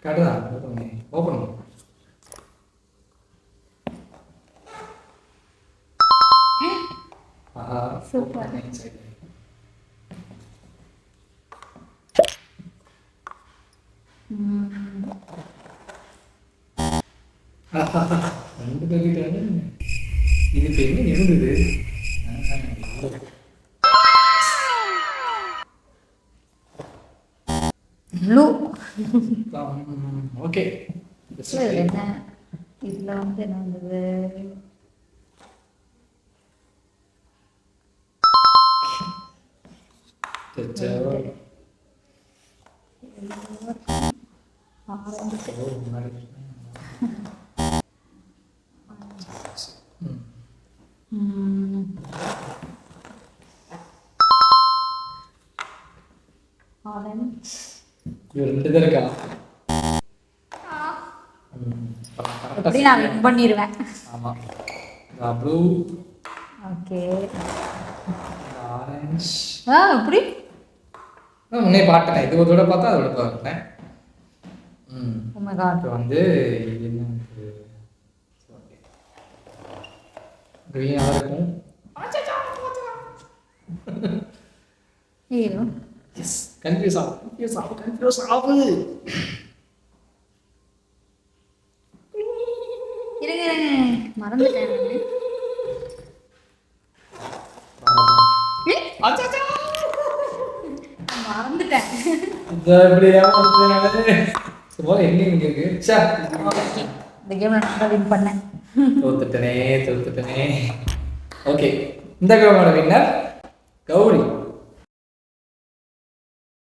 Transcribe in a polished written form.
காட்டுதான் open. Super. ரெண்டு பேர்கிட்ட இது இப்போ என்ன இருந்தது? ப்ளூ. ஓகே. என்ன இதில் வந்து என்ன வந்தது? ரெண்டு தான் இருக்கா? அப்படி நான் வின் பண்ணிடுவேன். ஆமாம். ப்ளூ. ஓகே. ஆரஞ்ச். எப்படி? முன்னே பாட்டேன். இது ஒரு தடவை பார்த்தா அதோட பார்த்தேன். இப்போ வந்து என்ன க்ரீனாக இருக்கும். ஐயோ எஸ், கன்ஃபியூஸ் ஆகு. மறந்துட்டேன். மறந்துட்டேன். இந்த கேம்ல நான் வின் பண்ணேன். தோத்துட்டனே. ஓகே, இந்த கேமோட வின்னர் கௌரி.